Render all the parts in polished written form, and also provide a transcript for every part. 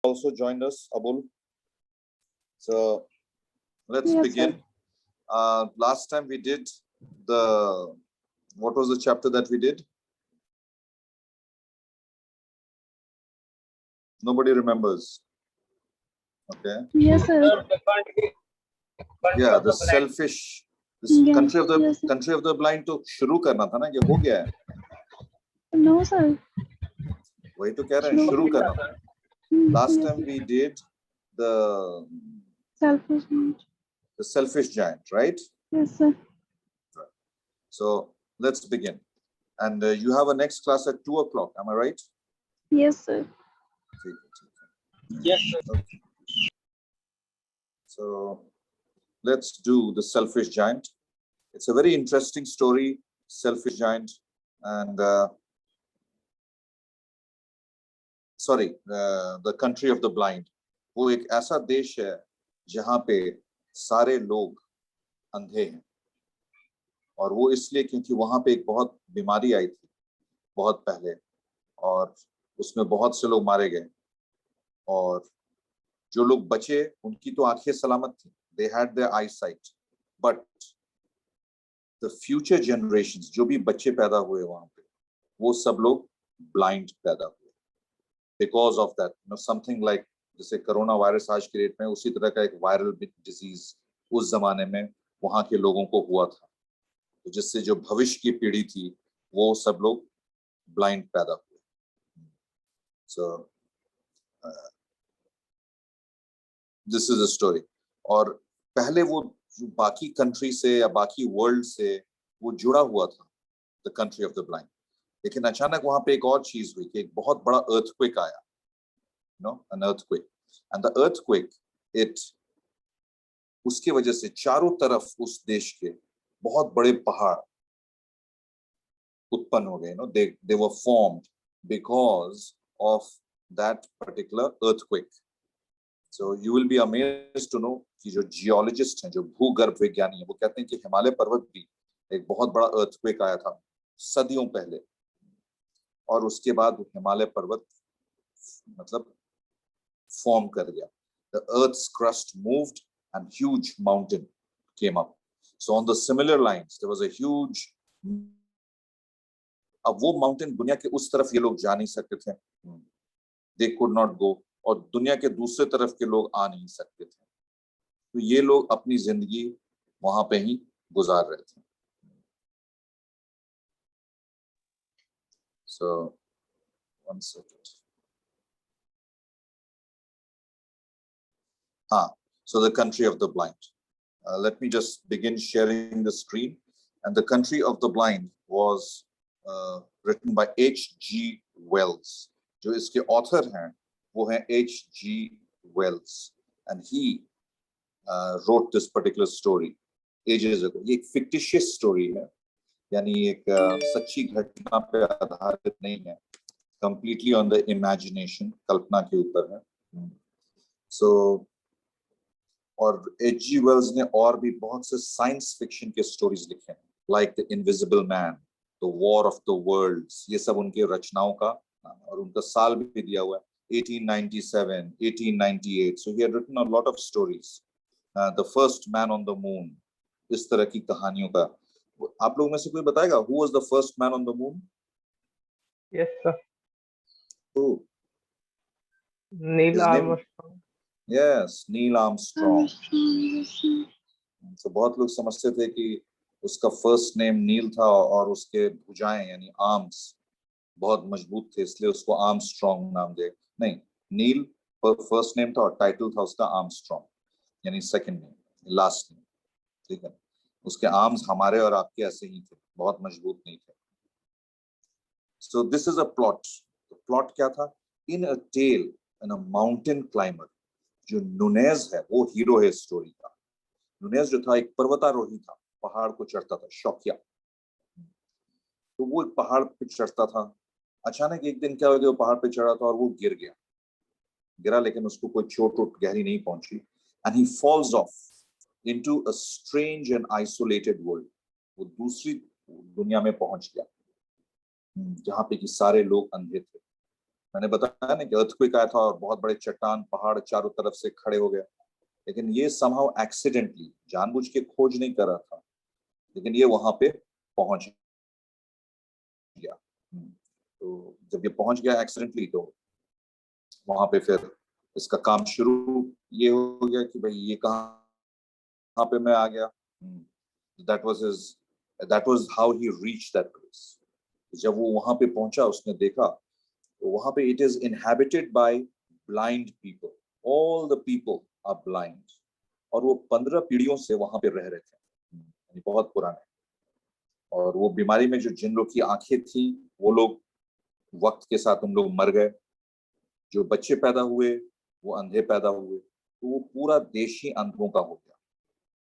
also joined us, Abul. So let's Yes, begin. Last time we did what was the chapter that we did? Nobody remembers. Okay. Yes, sir. Yeah, the selfish, Yes, country of the yes, sir. country of the blind तो शुरू करना था ना, ये हो गया है. No, sir. वही तो कह रहे हैं, शुरू करना था. Last Yes, time we did the selfish. selfish giant, right? Yes, sir. So let's begin. And you have a next class at 2 o'clock. Am I right? Yes, sir. Yes, sir. Okay. So let's do the selfish giant. It's a very interesting story, selfish giant, and the country of the blind. वो एक ऐसा देश है जहाँ पे सारे लोग अंधे हैं, और वो इसलिए क्योंकि वहाँ पे एक बहुत बीमारी आई थी बहुत पहले, और उसमें बहुत से लोग मारे गए, और जो लोग बचे उनकी तो आंखें सलामत थी. They had their eyesight, but the future generations, जो भी बच्चे पैदा हुए वहां पे, वो सब लोग ब्लाइंड पैदा हुए. Because of that, something like जैसे कोरोना वायरस आज के डेट में, उसी तरह का एक वायरल डिजीज उस जमाने में वहां के लोगों को हुआ था, तो जिससे जो भविष्य की पीढ़ी थी वो सब लोग ब्लाइंड पैदा हुए. So this is a story. और पहले वो बाकी कंट्री से या बाकी वर्ल्ड से वो जुड़ा हुआ था, the country of the blind. लेकिन अचानक वहां पे एक और चीज हुई कि एक बहुत बड़ा अर्थक्वेक आया, an earthquake. And the earthquake, उसकी वजह से चारों तरफ उस देश के बहुत बड़े पहाड़ उत्पन्न हो गए. They were formed because of that particular earthquake. So you will be amazed to know कि जो जियोलॉजिस्ट हैं, जो भूगर्भ विज्ञानी हैं, वो कहते हैं कि हिमालय पर्वत भी एक बहुत बड़ा अर्थक्वेक आया था सदियों पहले, और उसके बाद हिमालय पर्वत मतलब फॉर्म कर गया. The earth's crust moved and huge mountain came up. So on the similar lines, there was a huge. अब वो माउंटेन दुनिया के उस तरफ ये लोग जा नहीं सकते थे. They could not go. और दुनिया के दूसरे तरफ के लोग आ नहीं सकते थे, तो ये लोग अपनी जिंदगी वहां पे ही गुजार रहे थे. So one second. So the country of the blind. Let me just begin sharing the screen. And the country of the blind was written by H.G. Wells. जो इसके author हैं वो हैं H.G. Wells, and he wrote this particular story ages ago. ये एक fictitious story है, यानी एक सच्ची घटना पे आधारित नहीं है, completely on the imagination, कल्पना के ऊपर है. So और H.G. Wells ने और भी बहुत से साइंस फिक्शन के स्टोरीज लिखे हैं, like The Invisible Man, The War of the Worlds. ये सब उनके रचनाओं का, और उनका साल भी दिया हुआ है 1897, 1898. So he had written a lot of stories. The First Man on the Moon, इस तरह की कहानियों का. आप लोगों में से कोई बताएगा who was the first man on the moon? Yes, sir. Who? Neil Armstrong. Yes, Neil Armstrong. So बहुत लोग समझते थे कि उसका फर्स्ट नेम नील था और उसके भुजाएं यानी आर्म्स बहुत मजबूत थे, इसलिए उसको आर्मस्ट्रॉन्ग नाम दे. नहीं, नील फर्स्ट नेम था और टाइटल था उसका आर्मस्ट्रॉन्ग, यानी सेकंड नेम, लास्ट नेम. ठीक है, उसके आर्म्स हमारे और आपके ऐसे ही थे, बहुत मजबूत नहीं थे. So this is a plot. Plot क्या था? In a tale and a mountain climber. जो नुनेज है वो हीरो है स्टोरी का. नुनेज जो था एक पर्वतारोही था, पहाड़ को चढ़ता था, शौकिया. तो वो एक पहाड़ पे चढ़ता था. अचानक एक दिन क्या हो गया, वो पहाड़ पे चढ़ा था और वो गिरा, लेकिन उसको कोई चोट गहरी नहीं पहुंची. And he falls off into a strange and isolated world. वो दूसरी दुनिया में पहुंच गया जहां पे कि सारे लोग अंधे थे. मैंने बताया ना कि अर्थक्वेक आया था और बहुत बड़े चट्टान पहाड़ चारों तरफ से खड़े हो गए, लेकिन ये समहाउ एक्सीडेंटली, जानबूझ के खोज नहीं कर रहा था, लेकिन ये वहां पे पहुंच गया। तो जब ये पहुंच गया एक्सीडेंटली, तो वहां पे फिर इसका काम शुरू ये हो गया कि भाई ये कहाँ पे मैं आ गया। That was his that was how he reach that place. जब वो वहां पे पहुंचा, उसने देखा तो वहां पे it is inhabited by blind people, all the people are blind, और वो 15 पीढ़ियों से वहां पे रह रहे थे, यानी बहुत पुराने। और वो बीमारी में जो जिन लोग की आंखें थी, वो लोग वक्त के साथ उन लोग मर गए। जो बच्चे पैदा हुए वो अंधे पैदा हुए, तो वो पूरा देश ही अंधों का हो गया।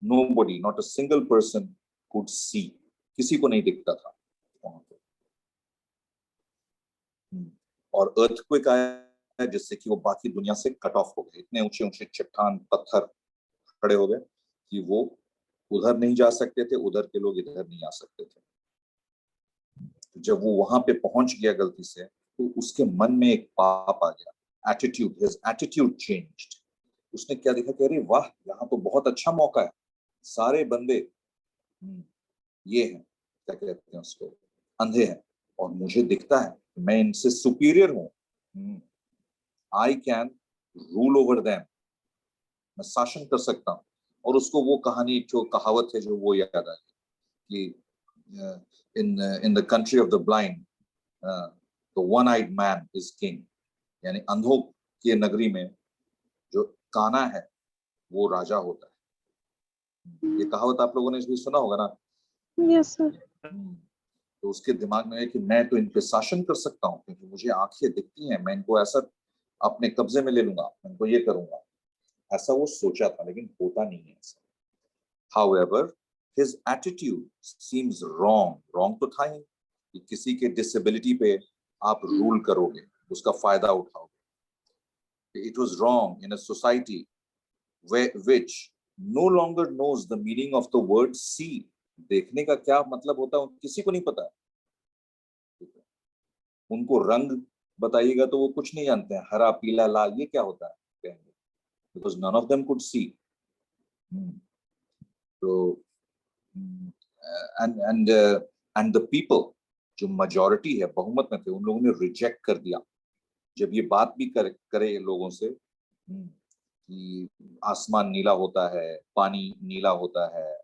Nobody, not a single person could see, किसी को नहीं दिखता था वहां पे। और अर्थक्वेक आया जिससे कि वो बाकी दुनिया से कट ऑफ हो गए। इतने ऊंचे ऊंचे चट्टान पत्थर खड़े हो गए कि वो उधर नहीं जा सकते थे, उधर के लोग इधर नहीं आ सकते थे। जब वो वहां पे पहुंच गया गलती से, तो उसके मन में एक पाप आ गया, एटीट्यूड, हिज एटीट्यूड चेंज्ड। उसने क्या देखा कि अरे वाह, यहाँ तो बहुत अच्छा मौका है, सारे बंदे ये हैं, क्या कहते हैं उसको, अंधे हैं, और मुझे दिखता है मैं इनसे सुपीरियर हूँ, I can rule over them, मैं शासन कर सकता हूँ। और उसको वो कहानी, जो कहावत है, जो वो याद आ गई कि in the country of the blind the one eyed man is king, यानी अंधों की नगरी में जो काना है वो राजा होता है। ये कहावत आप लोगों ने भी सुना होगा ना। Yes, sir. तो उसके दिमाग में है कि मैं तो इन पे शासन कर सकता हूँ, क्योंकि मुझे आंखें दिखती हैं, मैं इनको ऐसा अपने कब्जे में ले लूंगा, मैं इनको ये करूंगा। ऐसा वो सोचा था, लेकिन होता नहीं है ऐसा। However, his attitude seems wrong. Wrong तो था ही कि किसी के डिसेबिलिटी पे आप रूल करोगे, उसका फायदा उठाओगे। It was wrong in a society which no longer knows the meaning of the word see. देखने का क्या मतलब होता है किसी को नहीं पता। उनको रंग बताइएगा तो वो कुछ नहीं जानते हैं, हरा पीला लाल ये क्या होता है कहेंगे, because none of them could see. तो एंड द पीपल, जो मेजॉरिटी है, बहुमत में थे, उन लोगों ने रिजेक्ट कर दिया। जब ये बात भी करे लोगों से कि आसमान नीला होता है, पानी नीला होता है,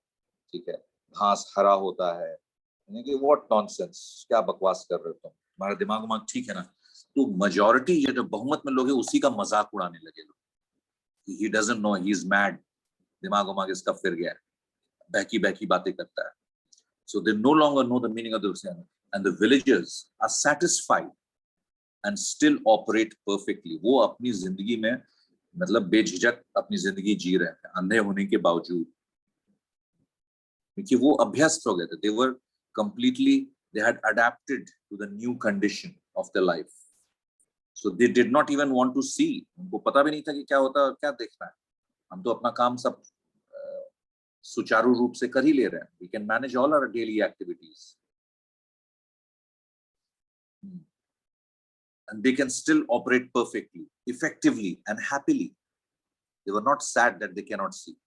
ठीक है, घास हरा होता है, यानी कि व्हाट नॉनसेंस, क्या बकवास कर रहे हो तुम, तुम्हारा दिमाग उमाग ठीक है ना। तो मेजॉरिटी, ये जो बहुमत में लोग हैं, उसी का मजाक उड़ाने लगे लोग। He doesn't know, he is mad, दिमाग उमाग इसका फिर गया है, बहकी बहकी बातें करता है। So they no longer know the meaning of the Ocean, and the villagers are satisfied and still operate perfectly. वो अपनी जिंदगी में मतलब बेझिझक अपनी जिंदगी जी रहे हैं, अंधे होने के बावजूद, क्योंकि वो अभ्यस्त हो गए थे। They were completely, they had adapted to the new condition of their life. So they did not even want to see. उनको पता भी नहीं था कि क्या होता है और क्या देखना है। हम तो अपना काम सब सुचारू रूप से कर ही ले रहे हैं। We can manage all our daily activities. And they can still operate perfectly, effectively, and happily. They were not sad that they cannot see.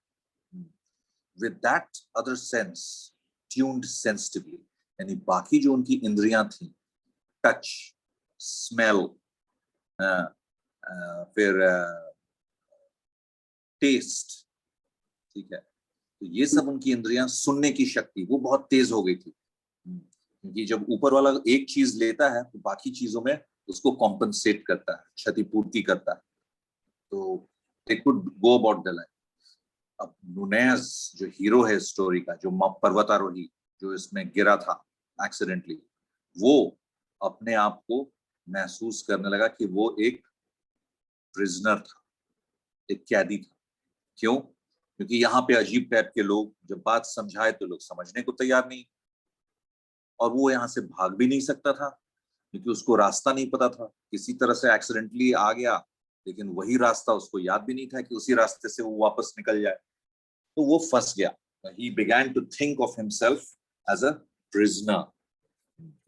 With that other sense tuned sensitively, यानी बाकी जो उनकी इंद्रियां थी, टच, स्मेल, फिर test, ठीक है, तो ये सब उनकी इंद्रियां, सुनने की शक्ति वो बहुत तेज हो गई थी, क्योंकि जब ऊपर वाला एक चीज लेता है तो बाकी चीजों में उसको कॉम्पनसेट करता है, क्षतिपूर्ति करता है। तो they could go about the life. अब नुनेज जो हीरो है स्टोरी का, जो पर्वतारोही जो इसमें गिरा था एक्सीडेंटली, वो अपने आप को महसूस करने लगा कि वो एक प्रिजनर था, एक कैदी था। क्यों? क्योंकि यहाँ पे अजीब टाइप के लोग जब बात समझाए तो लोग समझने को तैयार नहीं, और वो यहाँ से भाग भी नहीं सकता था क्योंकि उसको रास्ता नहीं पता था। किसी तरह से एक्सीडेंटली आ गया, लेकिन वही रास्ता उसको याद भी नहीं था कि उसी रास्ते से वो वापस निकल जाए, तो वो फंस गया। He began to think of himself as a prisoner,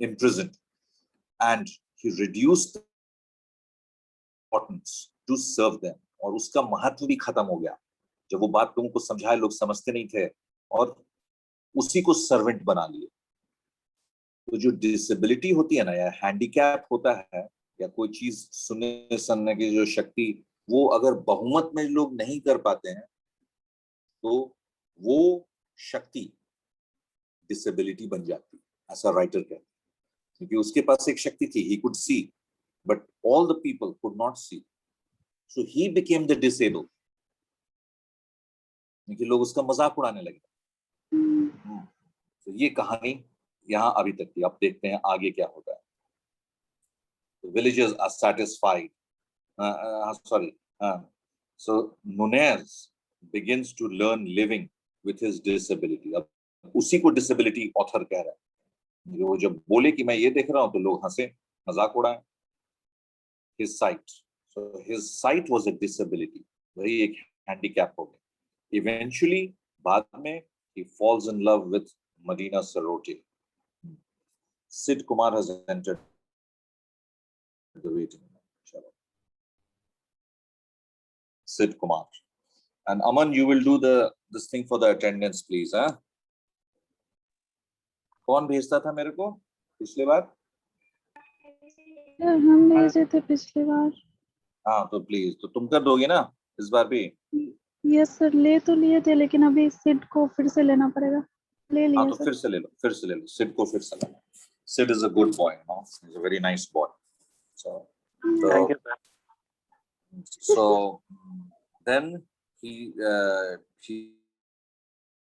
imprisoned, and he reduced importance to serve them. और उसका महत्व भी खत्म हो गया जब वो बात तुमको समझाए, लोग समझते नहीं थे और उसी को सर्वेंट बना लिए। तो जो डिसेबिलिटी होती है ना, या हैंडीकैप होता है, या कोई चीज सुनने सुनने की जो शक्ति, वो अगर बहुमत में लोग नहीं कर पाते हैं तो वो शक्ति डिसेबिलिटी बन जाती है, ऐसा राइटर कहते हैं। क्योंकि उसके पास एक शक्ति थी, he could see but all the people could not see, so he became the disabled. क्योंकि लोग उसका मजाक उड़ाने लगे। तो ये कहानी यहाँ अभी तक थी। अब देखते हैं आगे क्या होता है। The villagers are satisfied. So Nunez begins to learn living with his disability. अब उसी को डिसेबिलिटी ऑथर कह रहा है। वो जब बोले कि मैं ये देख रहा हूं तो लोग हंसे, मजाक उड़ाए। His sight. So his sight was a disability. वही एक हैंडीकैप हो गया। Eventually, बाद में he falls in love with Medina Sarote. Sid Kumar has entered the waiting room. Sid Kumar. And Aman, you will do this thing for the attendance, please, huh? कौन भेजता था मेरे को पिछले बार? हम भेजे थे पिछली बार। हाँ तो प्लीज, तो तुम कर दोगे ना इस बार भी? यस सर, ले तो लिए थे लेकिन अभी सिड को फिर से लेना पड़ेगा। ले लिया हाँ तो सर। फिर से ले लो, सिड को फिर से लेना। Sid is a good boy, no? He's a very nice boy. Thank you, sir. So then he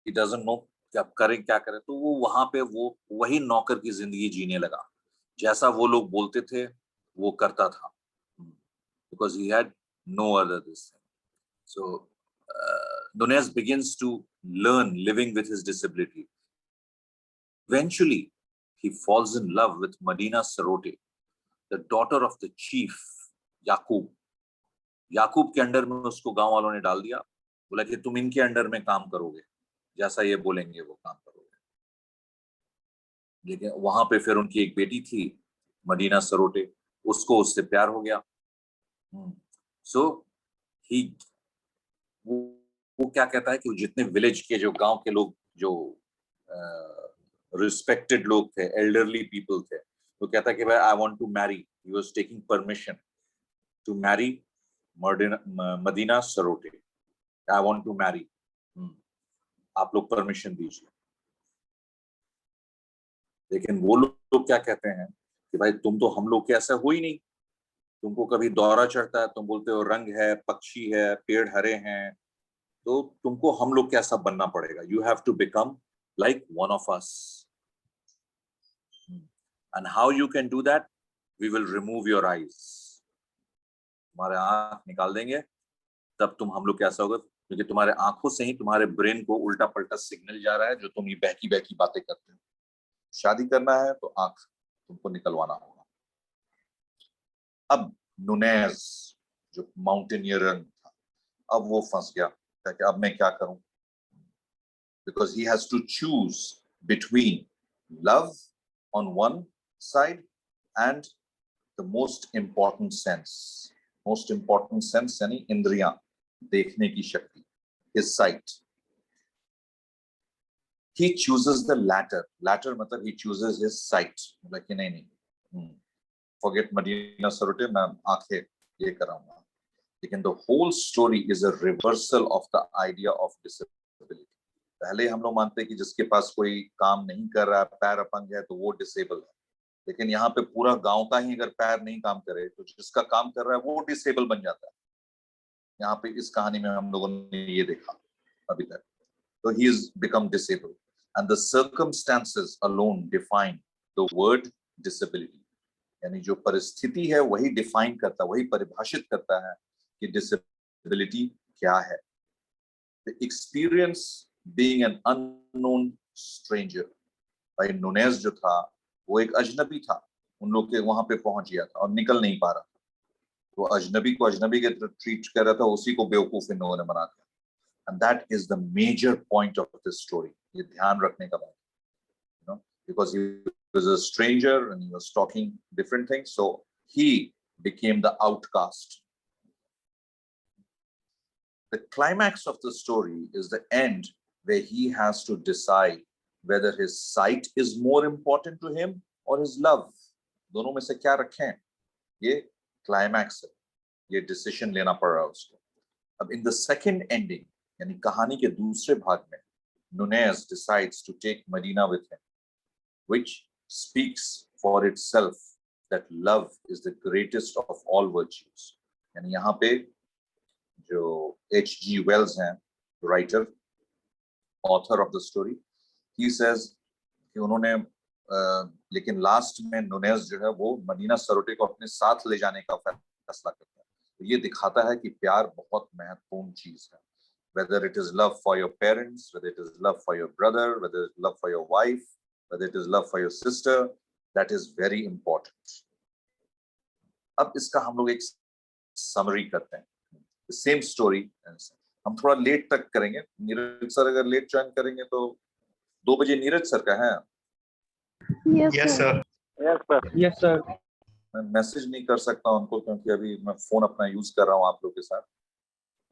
doesn't know क्या करे। तो वो वहां पे वो वही नौकर की जिंदगी जीने लगा, जैसा वो लोग बोलते थे वो करता था, because he had no other this thing. So Nunez begins to learn living with his disability. Eventually, he falls in love with Medina Sarote, the daughter of the chief Yaqub. याकूब के अंडर में उसको गांव वालों ने डाल दिया, बोला कि तुम इनके अंडर में काम करोगे, जैसा ये बोलेंगे वो काम करोगे। लेकिन वहां पे फिर उनकी एक बेटी थी मदीना सरोटे, उसको उससे प्यार हो गया। सो ही वो क्या कहता है कि जितने विलेज के जो गांव के लोग जो रिस्पेक्टेड लोग थे, एल्डरली पीपल थे, वो कहता है कि भाई I want to marry, he was taking permission to marry Medina Sarote. I want to marry, आप लोग परमिशन दीजिए। लेकिन वो लोग क्या कहते हैं कि भाई तुम तो हम लोग के ऐसा हो ही नहीं, तुमको कभी दौरा चढ़ता है, तुम बोलते हो रंग है, पक्षी है, पेड़ हरे हैं, तो तुमको हम लोग कैसा बनना पड़ेगा। You have to become like one of us, and how you can do that, we will remove your eyes, तुम्हारे आंख निकाल देंगे, तब तुम हम लोग कैसा होगा, क्योंकि तुम्हारे आंखों से ही तुम्हारे ब्रेन को उल्टा पलटा सिग्नल जा रहा है, जो तुम ये बहकी बहकी बातें करते हो। शादी करना है तो आंख तुमको निकलवाना होगा। अब नुनेज जो माउंटेनियर था, अब वो फंस गया कि अब मैं क्या करूं, because he has to choose between love on one side and the most important sense यानी इंद्रियां, देखने की शक्ति, his sight. He chooses the latter मतलब he chooses his sight, मतलब कि नहीं forget Medina Sarote, मैं आंखें ये कराऊंगा। लेकिन the whole story is a reversal of the idea of disability. पहले हम लोग मानते हैं कि जिसके पास कोई काम नहीं कर रहा है, पैर अपंग है, तो वो डिसेबल है। लेकिन यहाँ पे पूरा गांव का ही अगर पैर नहीं काम करे तो जिसका काम कर रहा है वो डिसेबल बन जाता है। यहाँ पे इस कहानी में हम लोगों ने ये देखा अभी तक। तो he is become disabled and the circumstances alone define the word disability. यानी जो परिस्थिति है वही डिफाइन करता, वही परिभाषित करता है कि डिसेबिलिटी क्या है। The experience being an unknown stranger. भाई नुनेज जो था वो एक अजनबी था, उन लोग के वहां पे पहुंच गया था और निकल नहीं पा रहा। वो अजनबी को अजनबी के ट्रीट कर रहा था, उसी को बेवकूफ इन लोगों ने बना दिया। And that is the major point of this story. ये ध्यान रखने का बात, you know, because he was a stranger and he was talking different things, so he became the outcast. The climax of the story is the end where he has to decide whether his sight is more important to him or his love. दोनों में से क्या रखें? ये climax है, ये decision लेना पड़ रहा है उसको. अब in the second ending, यानी कहानी के दूसरे भाग में, Nunez decides to take Marina with him, which speaks for itself that love is the greatest of all virtues. यानी यहाँ पे जो H.G. Wells हैं, writer, author of the story, he says कि उन्होंने लेकिन लास्ट में नुनेज जो है वो मदीना सरोटे को अपने साथ ले जाने का फैसला करता है. तो ये दिखाता है कि प्यार बहुत महत्वपूर्ण चीज है. Whether it is love for your parents, whether it is love for your brother, whether it is love for your wife, whether it is love for your sister, that is very important. अब इसका हम लोग एक summary करते हैं. The same story. हम थोड़ा late तक करेंगे. नीरज सर अगर लेट ज्वाइन करेंगे तो 2 बजे नीरज सर का है. Yes, sir. Yes, sir. मैं मैसेज नहीं कर सकता उनको क्योंकि अभी मैं फोन अपना यूज कर रहा हूँ आप लोग के साथ.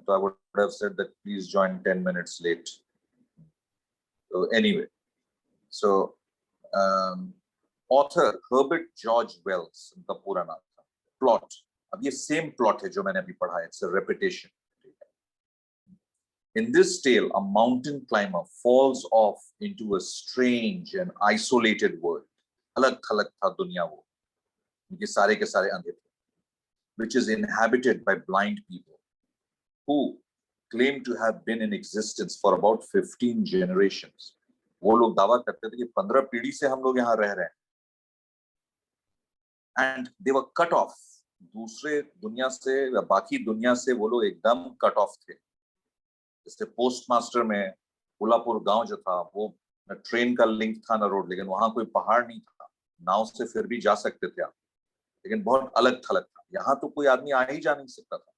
तो I would have said that please join 10 minutes late. So anyway, so author Herbert George Wells, उनका पूरा नाम था. Plot. अब ये same plot है जो मैंने अभी पढ़ा है. It's a repetition. In this tale, a mountain climber falls off into a strange and isolated world. अलग-थलग था दुनिया वो. ये सारे के सारे अंधे थे. Which is inhabited by blind people who claim to have been in existence for about 15 generations. वो लोग दावा करते थे कि 15 पीढ़ी से हम लोग यहाँ रह रहे हैं. And they were cut off. दूसरे दुनिया से या बाकी दुनिया से वो लोग एकदम cut off थे. जैसे पोस्टमास्टर में कोल्हापुर गांव जो था वो न ट्रेन का लिंक था न रोड, लेकिन वहां कोई पहाड़ नहीं था. नाव से फिर भी जा सकते थे आप, लेकिन बहुत अलग थलग था. यहाँ तो कोई आदमी आ ही जा नहीं सकता था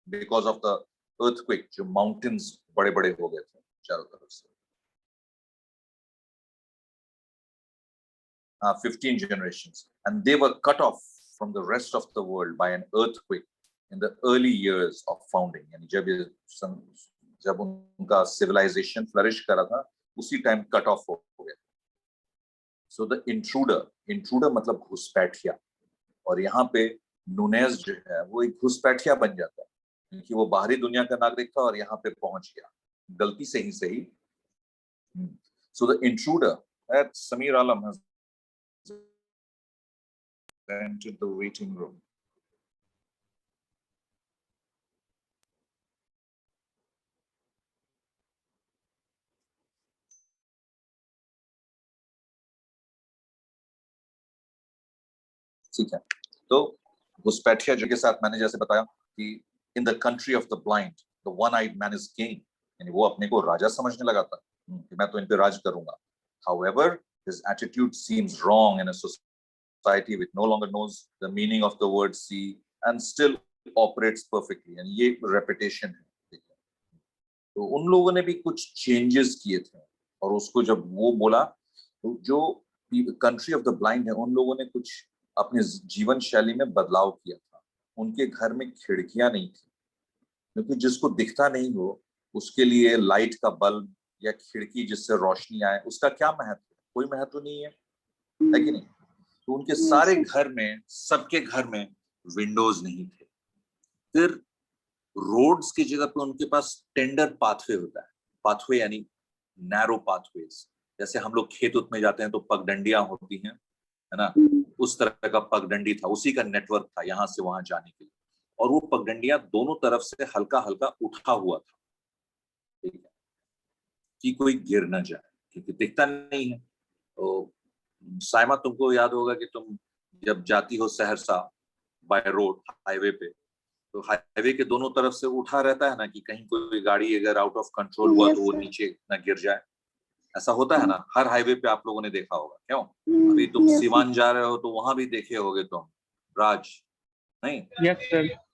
बिकॉज ऑफ द earthquake. जो माउंटेन्स बड़े बड़े हो गए थे चारों तरफ से. 15 generations, and they were cut off from the rest of the world by an earthquake in the early years of founding. यानी जब उनका civilization flourish करा था उसी टाइम cut off हो गया. So the intruder मतलब घुसपैठिया. और यहाँ पे नुनेज जो है वो एक घुसपैठिया बन जाता है क्योंकि वो बाहरी दुनिया का नागरिक था और यहाँ पे पहुंच गया गलती से ही सही. So the intruder, that Samir Alam has entered the waiting room. ठीक है. तो घुसपैठिया जो के साथ मैंने जैसे बताया कि in the country of the blind, the one-eyed man is king. यानी वो अपने को राजा समझने लगा था कि मैं तो इन पे राज करूंगा. However, his attitude seems wrong in a society which no longer knows the meaning of the word see and still operates perfectly. And ये repetition है. तो उन लोगों ने भी कुछ changes किए थे और उसको जब वो बोला तो जो country of the blind है उन लोगों ने कुछ अपने जीवन शैली में बदलाव किया था. उनके घर में खिड़कियां नहीं थी क्योंकि जिसको दिखता नहीं हो उसके लिए लाइट का बल्ब या खिड़की जिससे रोशनी आए उसका क्या महत्व है? कोई महत्व नहीं है कि नहीं? तो उनके सारे घर में सबके घर में विंडोज नहीं थे. फिर रोड्स की जगह पे उनके पास टेंडर पाथवे होता है. पाथवे यानी नैरो पाथवेज. जैसे हम लोग खेत में जाते हैं तो पगडंडियां होती हैं, है ना? उस तरह का पगडंडी था. उसी का नेटवर्क था यहाँ से वहां जाने के लिए. और वो पगडंडियां दोनों तरफ से हल्का हल्का उठा हुआ था, ठीक है, कि कोई गिर ना जाए क्योंकि दिखता नहीं है. तो साइमा तुमको याद होगा कि तुम जब जाती हो सहरसा बाय रोड हाईवे पे तो हाईवे के दोनों तरफ से उठा रहता है ना कि कहीं कोई गाड़ी अगर आउट ऑफ कंट्रोल हुआ तो वो नीचे ना गिर जाए. ऐसा होता है ना, हर हाईवे पे आप लोगों ने देखा होगा. क्यों? अभी तुम सिवान जा रहे हो तो वहां भी देखे होगे तुम राज, नहीं?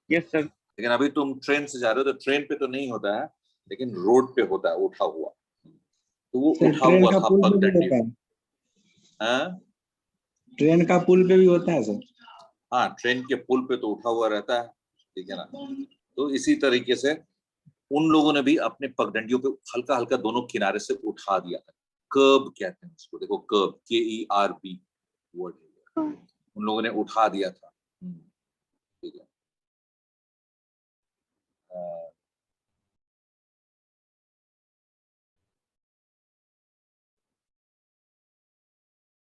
Yes, sir. लेकिन अभी तुम ट्रेन से जा रहे हो तो ट्रेन पे तो नहीं होता है लेकिन रोड पे होता है उठा हुआ. तो वो उठा हुआ था पगडंडी. ट्रेन का पुल पे भी होता है सर. हाँ, ट्रेन के पुल पे तो उठा हुआ रहता है, ठीक है ना? तो इसी तरीके से उन लोगों ने भी अपने पगडंडियों पे हल्का हल्का दोनों किनारे से उठा दिया था। कर्ब कहते हैं उसको, देखो कर्ब, KERB वर्ड है, उन लोगों ने उठा दिया था। ठीक है।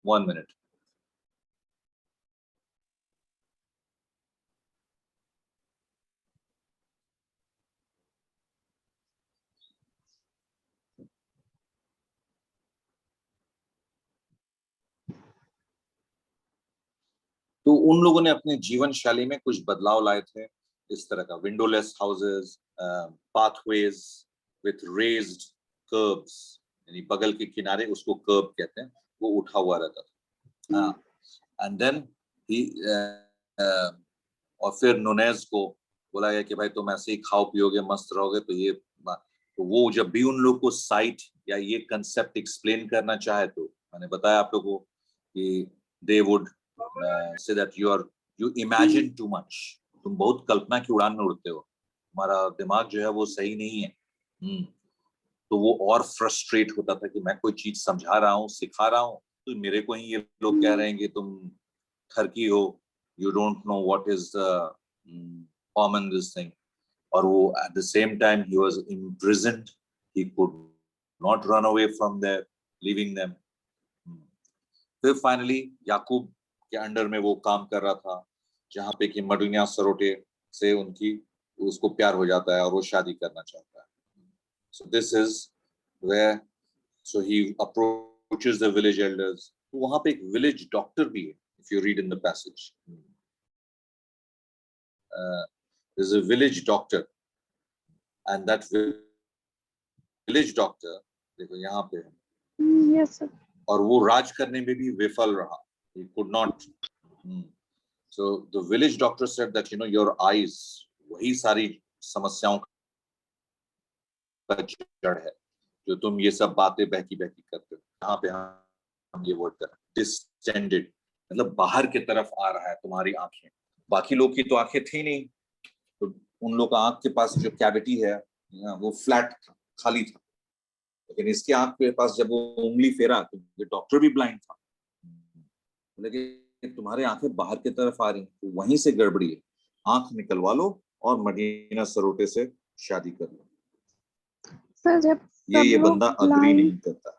1 minute। तो उन लोगों ने अपने जीवन शैली में कुछ बदलाव लाए थे, इस तरह का windowless houses, pathways with raised kerbs, यानी बगल के किनारे, उसको कर्ब कहते हैं, वो उठा हुआ रहता था। एंड देन ही और फिर नुनेज को बोला गया कि भाई तुम ऐसे ही खाओ पियोगे मस्त रहोगे, तो ये तो वो जब भी उन लोग को साइट या ये कंसेप्ट एक्सप्लेन करना चाहे, तो मैंने बताया आप लोगों को कि they would say that you imagine too much, तुम बहुत कल्पना की उड़ान में उड़ते हो, हमारा दिमाग जो है वो सही नहीं है। तो वो और फ्रस्ट्रेट होता था कि मैं कोई चीज समझा रहा हूँ, सिखा रहा हूँ, तो मेरे को ही ये लोग कह रहे हैं कि तुम ठरकी हो, you don't know what is common this thing। और वो at the same time he was imprisoned, he could not run away from there, leaving them। फिर फाइनली याकूब के अंडर में वो काम कर रहा था, जहाँ पे कि मडुनिया सरोटे से उसको प्यार हो जाता है और वो शादी करना चाहता है। So this is where so he approaches the village elders। तो वहाँ पे एक village doctor भी है, if you read in the passage। There's a village doctor, and that village doctor, देखो यहाँ पे है, yes sir। और वो राज करने में भी विफल रहा, he could not। So the village doctor said that your eyes वही सारी समस्याओं का जड़ है, जो तुम ये सब बातें बहकी बहकी करते हो। यहाँ पे हम ये वर्ड कर डिस्टेंडेड, मतलब बाहर की तरफ आ रहा है तुम्हारी आंखें, बाकी लोग की तो आंखें थी नहीं, तो उन लोग का आंख के पास जो कैविटी है वो फ्लैट था, खाली था, लेकिन इसके आंख के पास जब वो उंगली फेरा तो ये डॉक्टर भी ब्लाइंड था, लेकिन तुम्हारे आंखें बाहर की तरफ आ रही, तो वहीं से गड़बड़ी है, आंख निकलवा लो और मदीना सरोटे से शादी कर लो। सर जब ये बंदा अग्री नहीं करता।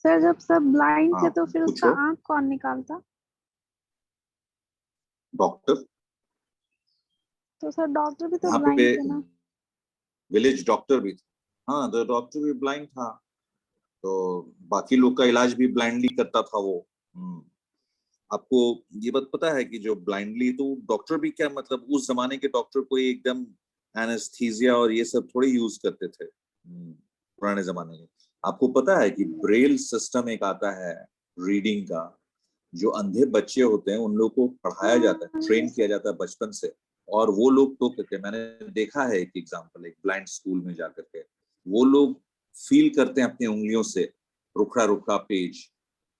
सर जब सब ब्लाइंड थे तो फिर पूछो। उसका आंख कौन निकालता? डॉक्टर। तो सर डॉक्टर भी तो यहाँ ब्लाइंड पे थे ना? विलेज डॉक्टर भी था, हाँ, तो डॉक्टर भी ब्लाइंड था, तो बाकी लोग का इलाज भी ब्लाइंडली करता था वो। आपको ये बात पता है कि जो ब्लाइंडली, तो डॉक्टर भी क्या, मतलब उस जमाने के डॉक्टर कोई एकदम एनेस्थीसिया और ये सब थोड़ी यूज करते थे पुराने जमाने में। आपको पता है कि ब्रेल सिस्टम एक आता है रीडिंग का, जो अंधे बच्चे होते हैं उन लोग को पढ़ाया जाता है, ट्रेन किया जाता है बचपन से, और वो लोग तो कहते हैं, मैंने देखा है एक एग्जांपल, एक ब्लाइंड स्कूल में जाकर के वो लोग फील करते हैं अपनी उंगलियों से रुखड़ा रुखड़ा पेज,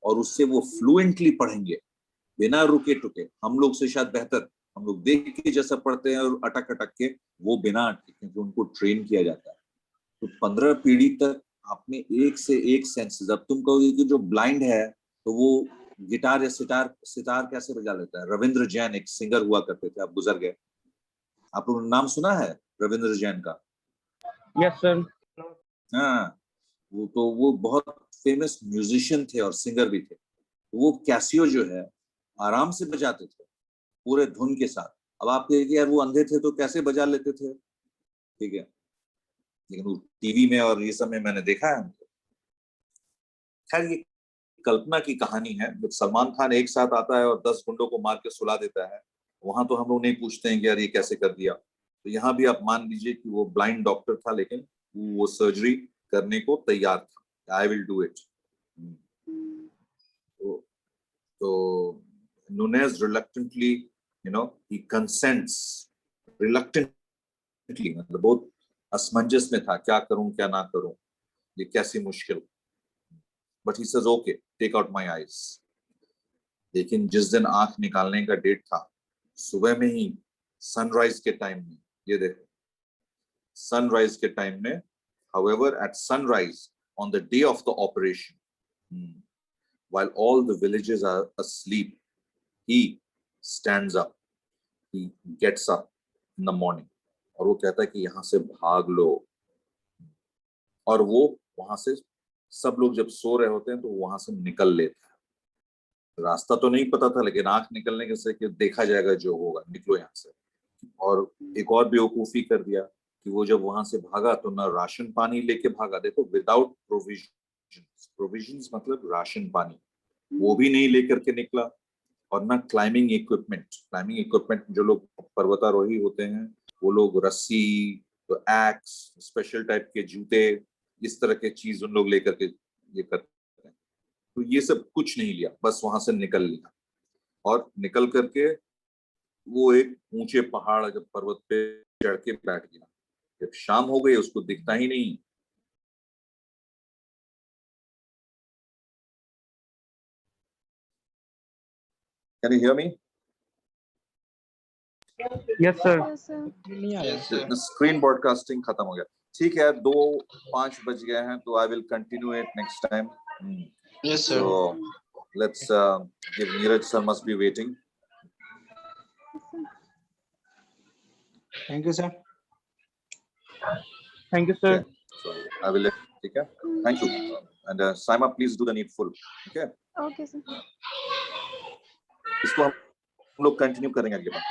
और उससे वो फ्लुएंटली पढ़ेंगे बिना रुके टुके, हम लोग से शायद बेहतर, हम लोग देख के जैसा पढ़ते हैं और अटक अटक के, वो बिना अटके, क्योंकि उनको ट्रेन किया जाता है। तो 15 पीढ़ी तक आपने एक से एक सेंसेस, अब तुम कहोगे कि जो ब्लाइंड है तो वो गिटार या सितार कैसे बजा लेता है? रविंद्र जैन एक सिंगर हुआ करते थे, आप गुजर गए, आप लोगों ने नाम सुना है रविंद्र जैन का? Yes sir. हाँ, वो बहुत फेमस म्यूजिशियन थे और सिंगर भी थे। वो कैसियो जो है आराम से बजाते थे पूरे धुन के साथ। अब आप कहिए कि यार वो अंधे थे तो कैसे बजा लेते थे, ठीक है, लेकिन वो टीवी में और ये सब में मैंने देखा है उनको। खैर ये कल्पना की कहानी है। जब सलमान खान एक साथ आता है और 10 गुंडों को मार के सुला देता है, वहां तो हम लोग नहीं पूछते हैं कि यार ये कैसे कर दिया। तो यहाँ भी आप मान लीजिए कि वो ब्लाइंड डॉक्टर था, लेकिन वो सर्जरी करने को तैयार था, आई विल डू इट। तो Nunez reluctantly, he consents reluctantly, मतलब बहुत असमंजस में था, क्या करूं क्या ना करूं, ये कैसी मुश्किल, but he says okay, take out my eyes. लेकिन जिस दिन आंख निकालने का डेट था, सुबह में ही सनराइज के टाइम में, ये देखो सनराइज के टाइम में. However, at sunrise on the day of the operation, while all the villages are asleep, he stands up. He gets up in the morning. और वो कहता है कि यहाँ से भाग लो. और वो वहां से सब लोग जब सो रहे होते हैं तो वहां से निकल लेता है. रास्ता तो नहीं पता था, लेकिन आंख निकलने के से कि देखा जाएगा जो होगा, निकलो यहाँ से. और एक और बेवकूफी कर दिया कि वो जब वहां से भागा तो ना राशन पानी लेके भागा. देखो, विदाउट प्रोविजंस मतलब राशन पानी वो भी नहीं लेकर के निकला, और ना क्लाइंबिंग इक्विपमेंट. जो लोग पर्वतारोही होते हैं वो लोग रस्सी, तो एक्स, स्पेशल टाइप के जूते, इस तरह के चीज उन लोग लेकर के ये करते हैं. तो ये सब कुछ नहीं लिया, बस वहां से निकल लिया. और निकल करके वो एक ऊंचे पहाड़ जब पर्वत पे चढ़ के बैठ गया. जब शाम हो गई उसको दिखता ही नहीं. Can you hear me? Yes, sir. Yes, sir. नहीं आया. स्क्रीन ब्रॉडकास्टिंग खत्म हो गया. ठीक है, 2:05 बज गए हैं, तो I will continue it next time. Yes, sir. So let's give Neeraj sir must be waiting. Thank you, sir. Thank you, sir. Okay. So I will let. ठीक है, thank you. And Saima, please do the needful. Okay. Okay, sir. इसको हम लोग continue करेंगे अगली बार.